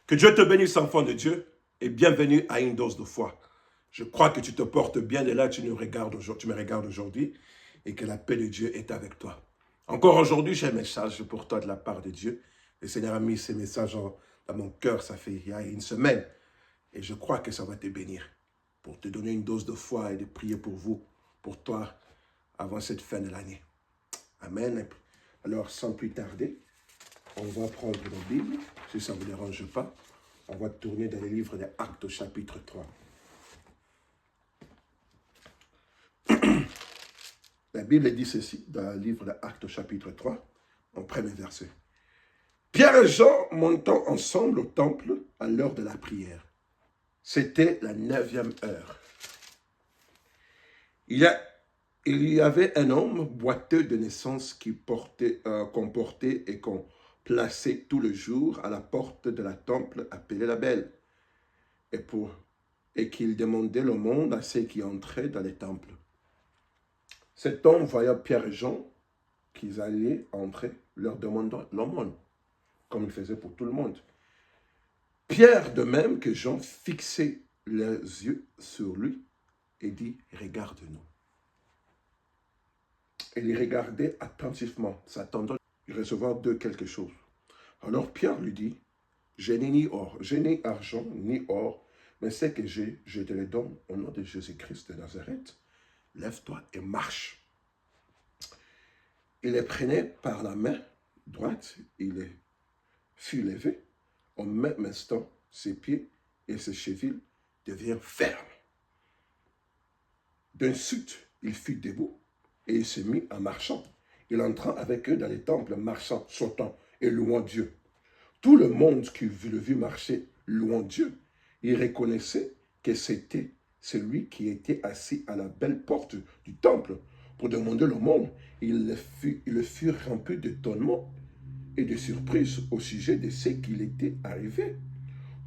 Que Dieu te bénisse, enfant de Dieu, et bienvenue à une dose de foi. Je crois que tu te portes bien et là, tu me regardes aujourd'hui et que la paix de Dieu est avec toi. Encore aujourd'hui, j'ai un message pour toi de la part de Dieu. Le Seigneur a mis ce message dans mon cœur, ça fait il y a une semaine. Et je crois que ça va te bénir pour te donner une dose de foi et de prier pour vous, pour toi, avant cette fin de l'année. Amen. Alors, sans plus tarder, on va prendre nos Bibles, si ça ne vous dérange pas. On va tourner dans le livre des Actes au chapitre 3. La Bible dit ceci, dans le livre des Actes au chapitre 3, en premier verset. Pierre et Jean montant ensemble au temple à l'heure de la prière. C'était la 9e heure. Il y avait un homme boiteux de naissance qu'on portait et qu'on plaçait tout le jour à la porte de la temple appelée la Belle, et qu'il demandait l'aumône à ceux qui entraient dans les temples. Cet homme, voyant Pierre et Jean qu'ils allaient entrer, leur demandant l'aumône, comme il faisait pour tout le monde. Pierre, de même que Jean, fixait les yeux sur lui et dit « Regarde-nous ». Et il regardait attentivement, s'attendant à recevoir d'eux quelque chose. Alors Pierre lui dit, je n'ai ni argent, ni or, mais ce que j'ai, je te le donne au nom de Jésus-Christ de Nazareth. Lève-toi et marche. Il les prenait par la main droite, il les fut levé. Au même instant, ses pieds et ses chevilles devinrent fermes. D'un suite, il fut debout et il se mit en marchant. Il entra avec eux dans les temples, marchant, sautant et louant Dieu. Tout le monde qui le vit marcher, louant Dieu, il reconnaissait que c'était celui qui était assis à la belle porte du temple pour demander l'aumône. Il fut rempli d'étonnement et de surprise au sujet de ce qu'il était arrivé.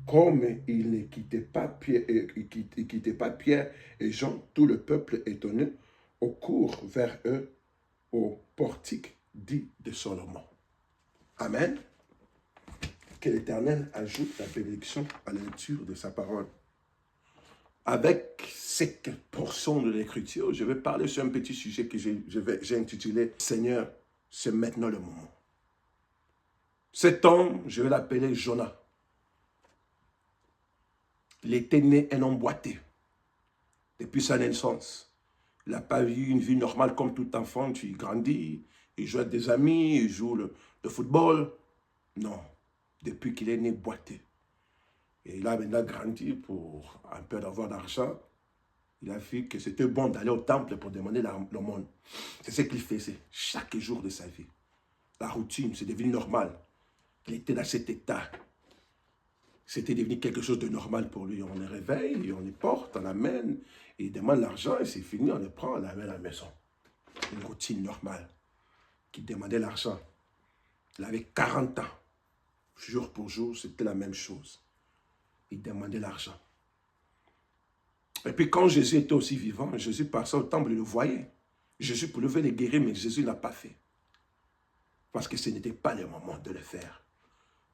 Comme il ne quittait pas Pierre et Jean, tout le peuple étonné court vers eux au portique dit de Salomon. Amen. Que l'Éternel ajoute la bénédiction à la lecture de sa parole. Avec cette portion de l'Écriture, je vais parler sur un petit sujet que j'ai intitulé « Seigneur, c'est maintenant le moment ». Cet homme, je vais l'appeler Jonas. Il était né un homme boiteux depuis sa naissance. Il n'a pas eu une vie normale comme tout enfant. Il grandit, il joue avec des amis, il joue le football. Non, depuis qu'il est né boiteux. Et il a maintenant grandi pour un peu d'avoir d'argent. Il a vu que c'était bon d'aller au temple pour demander l'aumône. C'est ce qu'il faisait chaque jour de sa vie. La routine, c'est devenu normal. Il était dans cet état. C'était devenu quelque chose de normal pour lui. On le réveille, on les porte, on l'amène, il demande l'argent et c'est fini, on le prend, on l'amène à la maison. Une routine normale qui demandait l'argent. Il avait 40 ans. Jour pour jour, c'était la même chose. Il demandait l'argent. Et puis quand Jésus était aussi vivant, Jésus passait au temple, il le voyait. Jésus pouvait le guérir, mais Jésus ne l'a pas fait. Parce que ce n'était pas le moment de le faire.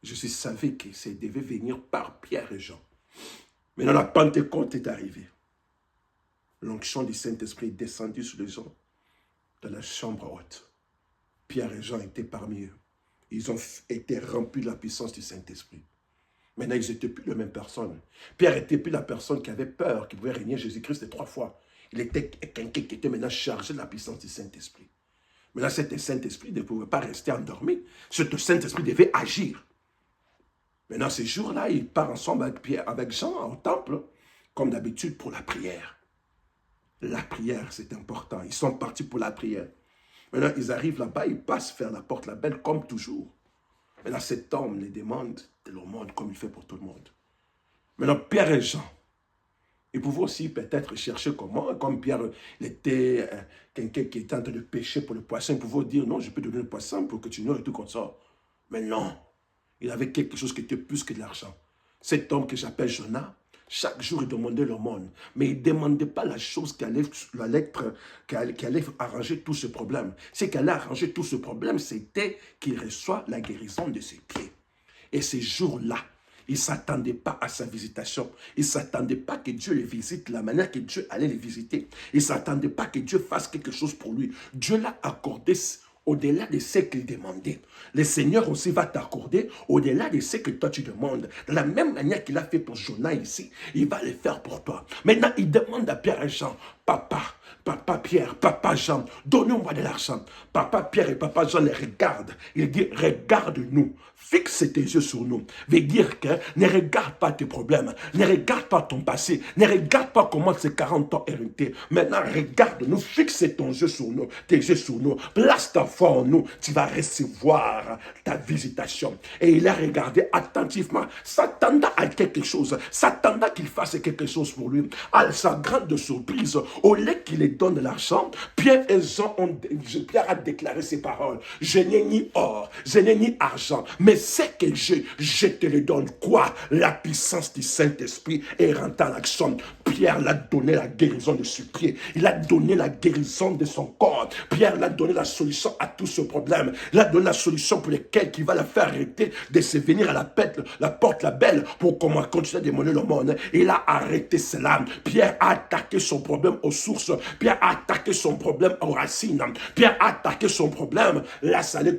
Jésus savait que ça devait venir par Pierre et Jean. Mais dans la Pentecôte est arrivée. L'onction du Saint-Esprit est descendue sur les gens dans la chambre haute. Pierre et Jean étaient parmi eux. Ils ont été remplis de la puissance du Saint-Esprit. Maintenant, ils n'étaient plus la même personne. Pierre n'était plus la personne qui avait peur, qui pouvait régner Jésus-Christ 3 fois. Il était quelqu'un qui était maintenant chargé de la puissance du Saint-Esprit. Maintenant, cet Saint-Esprit ne pouvait pas rester endormi. Ce Saint-Esprit devait agir. Maintenant, ces jours-là, il part ensemble avec Jean au temple, comme d'habitude, pour la prière. La prière, c'est important. Ils sont partis pour la prière. Maintenant, ils arrivent là-bas, ils passent faire la porte la belle, comme toujours. Maintenant, cet homme les demande de l'aumône, comme il fait pour tout le monde. Maintenant, Pierre et Jean, ils pouvaient aussi peut-être chercher comment, comme Pierre il était quelqu'un qui était en train de pêcher pour le poisson, ils pouvaient dire, non, je peux te donner le poisson pour que tu nourris et tout comme ça. Mais non. Il avait quelque chose qui était plus que de l'argent. Cet homme que j'appelle Jonas, chaque jour il demandait l'aumône. Mais il ne demandait pas la chose qui allait arranger tout ce problème. Ce qui allait arranger tout ce problème, c'était qu'il reçoit la guérison de ses pieds. Et ces jours-là, Ils ne s'attendaient pas à sa visitation. Ils ne s'attendaient pas que Dieu les visite de la manière que Dieu allait les visiter. Ils ne s'attendaient pas que Dieu fasse quelque chose pour lui. Dieu l'a accordé au-delà de ce qu'il demandait. Le Seigneur aussi va t'accorder au-delà de ce que toi tu demandes. De la même manière qu'il a fait pour Jonas ici, il va le faire pour toi. Maintenant, il demande à Pierre et Jean, Papa Pierre, Papa Jean, donnez-moi de l'argent. Papa Pierre et Papa Jean les regardent. Il dit, regarde-nous. Fixe tes yeux sur nous. Veut dire que ne regarde pas tes problèmes. Ne regarde pas ton passé. Ne regarde pas comment ces 40 ans hérités. Maintenant, regarde-nous. Fixe ton yeux sur nous. Tes yeux sur nous. Place ta foi en nous. Tu vas recevoir ta visitation. Et il a regardé attentivement, s'attendant à quelque chose. S'attendant qu'il fasse quelque chose pour lui. À sa grande surprise, au lieu qu'il lui donne de l'argent, Pierre Pierre a déclaré ces paroles. Je n'ai ni or, je n'ai ni argent, mais ce que j'ai, je te le donne. Quoi? La puissance du Saint-Esprit est rentrée en action. Pierre l'a donné la guérison de ses pieds. Il a donné la guérison de son corps. Pierre l'a donné la solution à tout ce problème. Il a donné la solution pour lesquels qui va la faire arrêter de se venir à la porte la belle pour continuer à démolir le monde. Il a arrêté cela. Pierre a attaqué son problème aux sources. Pierre a attaqué son problème aux racines. Pierre a attaqué son problème. Là, ça allait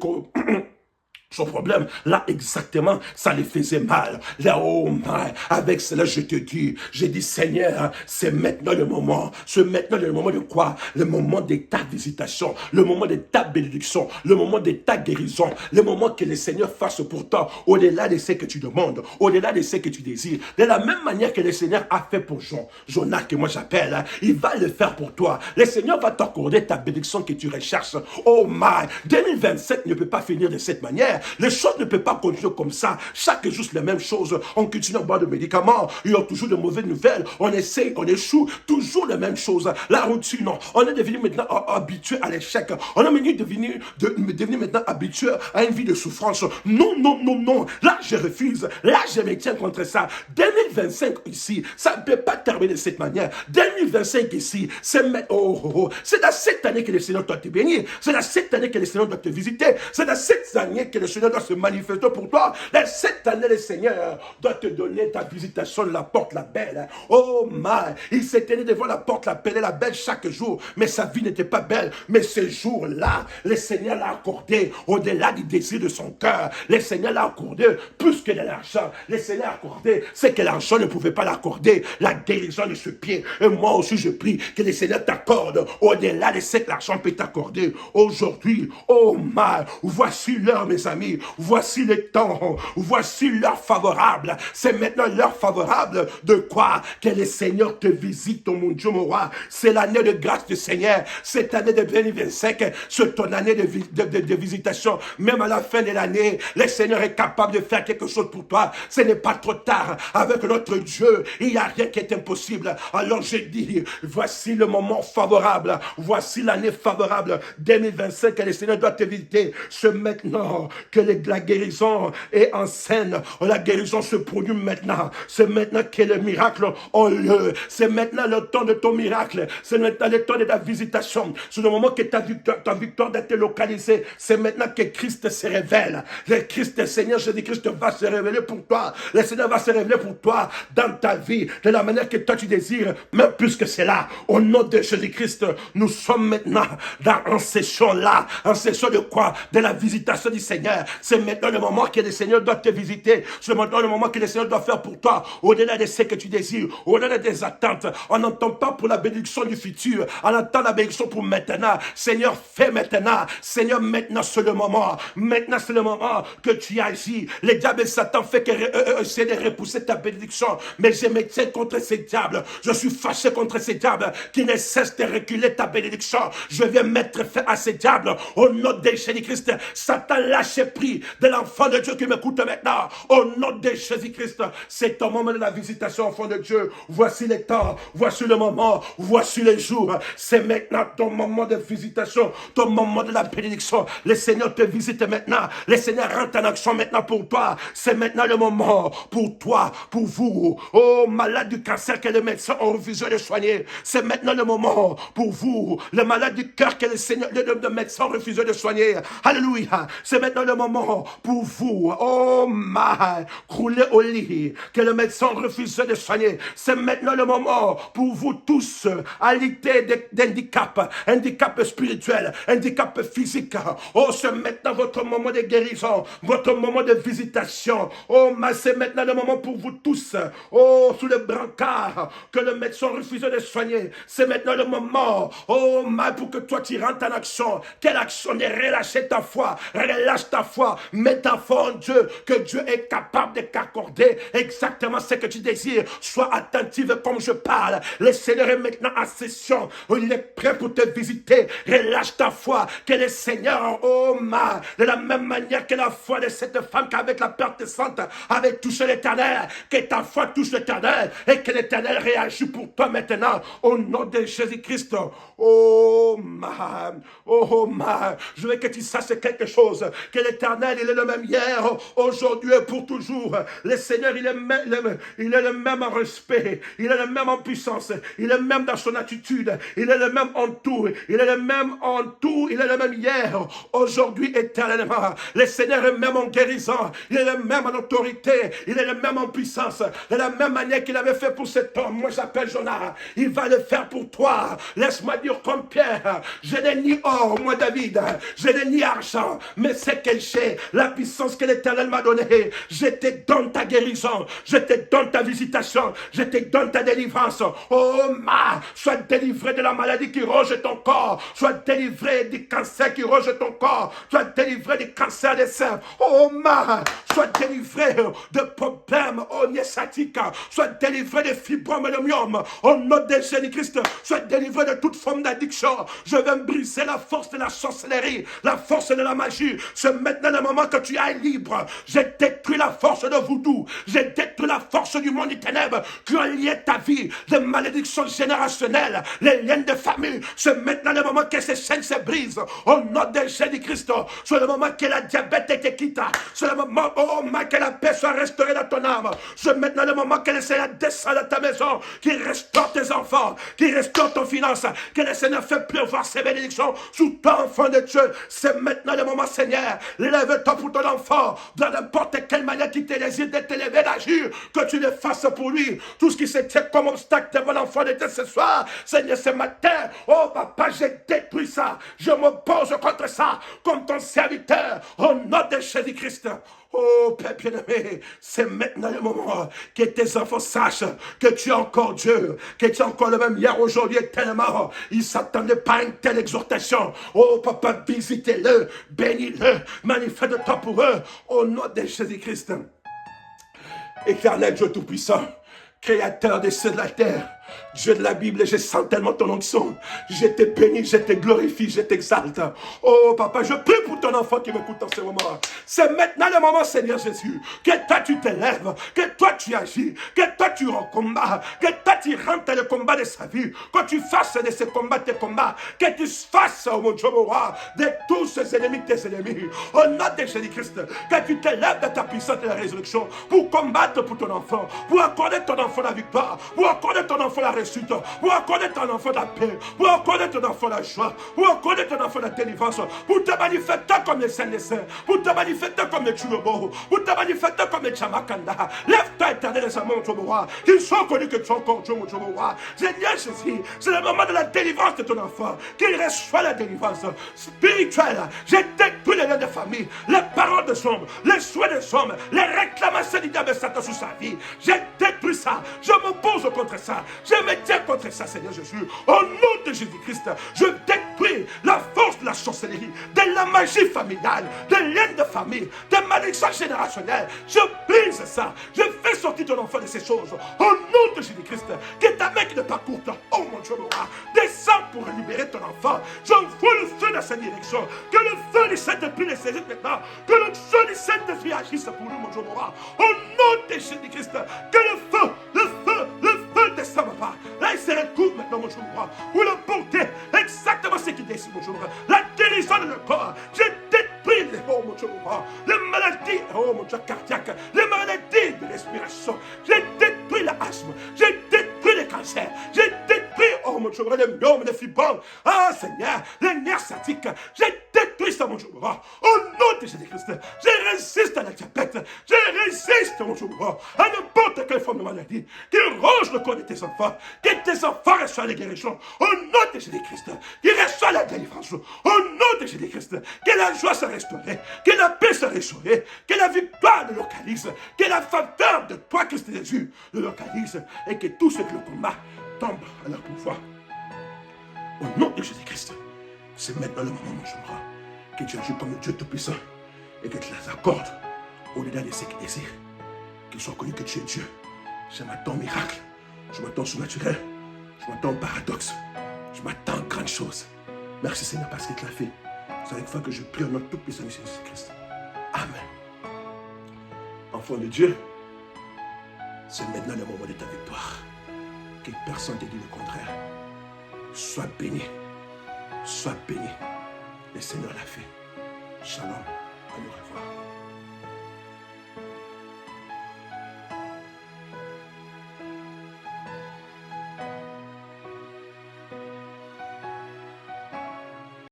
son problème, là exactement, ça les faisait mal. Là, oh my, avec cela, je te dis, j'ai dit, Seigneur, c'est maintenant le moment. C'est maintenant le moment de quoi? Le moment de ta visitation, le moment de ta bénédiction, le moment de ta guérison, le moment que le Seigneur fasse pour toi, au-delà de ce que tu demandes, au-delà de ce que tu désires. De la même manière que le Seigneur a fait pour Jonas, que moi j'appelle, hein, il va le faire pour toi. Le Seigneur va t'accorder ta bénédiction que tu recherches. Oh my, 2027 ne peut pas finir de cette manière. Les choses ne peuvent pas continuer comme ça. Chaque jour, c'est la même chose. On continue à boire de médicaments. Il y a toujours de mauvaises nouvelles. On essaye, on échoue. Toujours la même chose. La routine. On est devenu maintenant habitué à l'échec. On est devenu maintenant habitué à une vie de souffrance. Non, non, non, non. Là, je refuse. Là, je me tiens contre ça. 2025 ici, ça ne peut pas terminer de cette manière. 2025 ici, c'est dans cette année que le Seigneur doit te bénir. C'est dans cette année que le Seigneur doit te visiter. C'est dans cette année que le Seigneur doit se manifester pour toi. Dans cette année, le Seigneur doit te donner ta visitation de la porte la belle. Oh my, il s'est tenu devant la porte la belle chaque jour, mais sa vie n'était pas belle. Mais ce jour-là, le Seigneur l'a accordé au-delà du désir de son cœur. Le Seigneur l'a accordé plus que de l'argent. Le Seigneur l'a accordé ce que l'argent ne pouvait pas l'accorder, la guérison de ce pied. Et moi aussi, je prie que le Seigneur t'accorde au-delà de ce que l'argent peut t'accorder. Aujourd'hui, oh my, voici l'heure, mes amis. Voici le temps. Voici l'heure favorable. C'est maintenant l'heure favorable de quoi? Que le Seigneur te visite, mon Dieu, mon roi. C'est l'année de grâce du Seigneur. Cette année de 2025, c'est ton année de visitation. Même à la fin de l'année, le Seigneur est capable de faire quelque chose pour toi. Ce n'est pas trop tard. Avec notre Dieu, il n'y a rien qui est impossible. Alors je dis, voici le moment favorable. Voici l'année favorable 2025 que le Seigneur doit te visiter. C'est maintenant que la guérison est en scène. La guérison se produit maintenant. C'est maintenant que le miracle a lieu. C'est maintenant le temps de ton miracle. C'est maintenant le temps de ta visitation. C'est le moment que ta victoire doit être localisée. C'est maintenant que Christ se révèle. Le Christ, le Seigneur Jésus-Christ va se révéler pour toi. Le Seigneur va se révéler pour toi dans ta vie, de la manière que toi tu désires. Même plus que cela, au nom de Jésus-Christ, nous sommes maintenant en session là. En session de quoi? De la visitation du Seigneur. C'est maintenant le moment que le Seigneur doit te visiter. C'est maintenant le moment que le Seigneur doit faire pour toi. Au-delà de ce que tu désires, au-delà des attentes. On n'entend pas pour la bénédiction du futur. On entend la bénédiction pour maintenant. Seigneur, fais maintenant. Seigneur, maintenant c'est le moment. Maintenant c'est le moment que tu agis. Les diables et Satan fait essayer de repousser ta bénédiction. Mais je me tiens contre ces diables. Je suis fâché contre ces diables qui ne cessent de reculer ta bénédiction. Je viens mettre fin à ces diables. Au nom de Jésus-Christ, Satan lâche pris de l'enfant de Dieu qui m'écoute maintenant. Au nom de Jésus-Christ, c'est ton moment de la visitation, enfant de Dieu. Voici les temps, voici le moment, voici les jours. C'est maintenant ton moment de visitation, ton moment de la bénédiction. Le Seigneur te visite maintenant. Le Seigneur rentre en action maintenant pour toi. C'est maintenant le moment pour toi, pour vous. Oh, malade du cancer que les médecins ont refusé de soigner. C'est maintenant le moment pour vous. Le malade du cœur que le Seigneur, le médecin ont refusé de soigner. Alléluia. C'est maintenant le le moment pour vous, oh my, crouler au lit, que le médecin refuse de soigner. C'est maintenant le moment pour vous tous, alité d'handicap, handicap spirituel, handicap physique. Oh, c'est maintenant votre moment de guérison, votre moment de visitation. Oh, mais c'est maintenant le moment pour vous tous. Oh, sous le brancard que le médecin refuse de soigner. C'est maintenant le moment. Oh, mais pour que toi tu rentres en action. Quelle action de relâcher ta foi? Relâche ta foi. Mets ta foi en Dieu. Que Dieu est capable de t'accorder exactement ce que tu désires. Sois attentive comme je parle. Le Seigneur est maintenant en session. Il est prêt pour te visiter. Relâche ta foi. Que le Seigneur, oh ma, de la même manière que la foi de cette femme qui avec la perte sainte avait touché l'Éternel, que ta foi touche l'Éternel et que l'Éternel réagit pour toi maintenant au nom de Jésus-Christ. Oh ma, je veux que tu saches quelque chose, que l'Éternel il est le même hier, aujourd'hui et pour toujours. Le Seigneur il est le même en respect, il est le même en puissance, il est le même dans son attitude, il est le même en tout, il est le même en tout, il est le même hier, aujourd'hui, éternellement. Le Seigneur est même en guérison, il est le même en autorité, il est le même en puissance, de la même manière qu'il avait fait pour cet homme. Moi j'appelle Jonas, il va le faire pour toi. Laisse-moi dire comme Pierre, je n'ai ni or, moi David, je n'ai ni argent, mais c'est que j'ai la puissance que l'Éternel m'a donnée. Je te donne ta guérison, je te donne ta visitation, je te donne ta délivrance. Oh ma, sois délivré de la maladie qui ronge ton corps, sois délivré du cancer qui ronge ton corps, sois délivré du cancer des seins. Oh ma, sois délivré de problèmes sciatiques, sois délivré de fibromes et de myome. Au nom de Jésus-Christ, sois délivré de toute forme d'addiction. Je vais briser la force de la sorcellerie, la force de la magie. C'est maintenant le moment que tu ailles libre. J'ai détruit la force de voodoo, j'ai détruit la force du monde des ténèbres qui ont lié ta vie, les malédictions générationnelles, les liens de famille. C'est maintenant le moment que ces chaînes se brisent. Au nom de Jésus-Christ, c'est le moment que la diabète te quitte. C'est le moment, oh ma, que la paix soit restaurée dans ton âme. C'est maintenant le moment que le Seigneur descend dans ta maison, qui restaure tes enfants, qui restaure ton finance, que le Seigneur fait pleuvoir ses bénédictions sous ton enfant de Dieu. C'est maintenant le moment, Seigneur. Lève-toi pour ton enfant, dans n'importe quelle manière qui te désire de t'élever, d'agir, que tu le fasses pour lui. Tout ce qui se tient comme obstacle devant l'enfant de Dieu ce soir, Seigneur, ce matin, oh papa, j'ai détruit ça. Je m'oppose contre ça, comme ton serviteur, au nom de Jésus-Christ. Oh, Père bien-aimé, c'est maintenant le moment que tes enfants sachent que tu es encore Dieu, que tu es encore le même hier, aujourd'hui et tellement. Ils ne s'attendaient pas à une telle exhortation. Oh, papa, visitez-le, bénis-le, manifeste-toi pour eux, au nom de Jésus-Christ. Éternel Dieu Tout-Puissant, Créateur des cieux de la terre, Dieu de la Bible, je sens tellement ton onction. Je te bénis, je te glorifie, je t'exalte. Oh papa, je prie pour ton enfant qui m'écoute en ce moment. C'est maintenant le moment, Seigneur Jésus, que toi tu t'élèves, que toi tu agis, que toi tu en combat, que toi tu rentres dans le combat de sa vie, que tu fasses de ce combat tes combats, que tu fasses, oh mon Dieu, mon roi, de tous ces ennemis tes ennemis. Au nom de Jésus-Christ, que tu t'élèves de ta puissance de la résurrection pour combattre pour ton enfant, pour accorder ton enfant la victoire, pour accorder ton enfant la réussite, pour accorder ton enfant la paix, pour accorder ton enfant la joie, pour accorder ton enfant la délivrance, pour te manifester comme les saints des saints, pour te manifester comme les Tchulobo, pour te manifester comme les Chamakanda. Lève-toi, éternel, les amants, mon roi, qu'ils soient connus que tu es encore Dieu, mon roi. Seigneur Jésus, c'est le moment de la délivrance de ton enfant, qu'il reçoit la délivrance spirituelle. J'ai détruit les liens de famille, les paroles de sombre, les souhaits de sombre, les réclamations du diable Satan sur sa vie. J'ai détruit ça, je m'oppose contre ça, je me tiens contre ça, Seigneur Jésus. Au nom de Jésus-Christ, je détruis la force de la sorcellerie, de la magie familiale, des liens de famille, des malédictions générationnelles. Je brise ça, je fais sortir ton enfant de ces choses. Au nom de Jésus-Christ, que ta main qui n'est pas courte, oh mon Dieu, mon roi, descends pour libérer ton enfant. J'envoie le feu dans sa direction, que le feu du Saint-Esprit le saisisse maintenant, que le feu du Saint-Esprit agisse pour nous, mon Dieu, mon roi. Au nom de Jésus-Christ, que le feu descend, papa. Là, il se recouvre maintenant, mon Dieu, mon roi, pour le porter exactement ce qu'il décide, mon Dieu, mon roi. La guérison de le corps, je détruis les, oh mon Dieu, mon roi, les maladies, oh mon Dieu, cardiaques, les maladies de respiration, j'ai détruit l'asthme, j'ai détruit les cancers, j'ai détruit, oh mon Dieu, les myomes, les fibromes, ah Seigneur, les nerfs sciatiques, j'ai détruit Christ, mon Dieu. Au nom de Jésus-Christ, je résiste à la diabète. Je résiste, mon Dieu, à n'importe quelle forme de maladie qui ronge le corps de tes enfants. Que tes enfants reçoivent les guérisons. Au nom de Jésus-Christ, qui reçoivent la délivrance. Au nom de Jésus-Christ, que la joie soit restaurée, que la paix soit restaurée, que la victoire le localise, que la faveur de toi, Christ Jésus, le localise, et que tout ce que le combat tombe à leur pouvoir. Au nom de Jésus-Christ, c'est maintenant le moment, mon Jéhovah, que tu agis comme le Dieu Tout-Puissant et que tu les accordes au-delà de ce qu'ils désirent. Qu'ils soient connus que tu es Dieu. Je m'attends au miracle, je m'attends au surnaturel, je m'attends au paradoxe, je m'attends aux grandes choses. Merci Seigneur parce que tu l'as fait. C'est avec foi que je prie au nom Tout-Puissant de Jésus-Christ. Amen. Enfant de Dieu, c'est maintenant le moment de ta victoire. Que personne ne te dise le contraire. Sois béni. Sois béni. Le Seigneur l'a fait. Shalom. À nous revoir.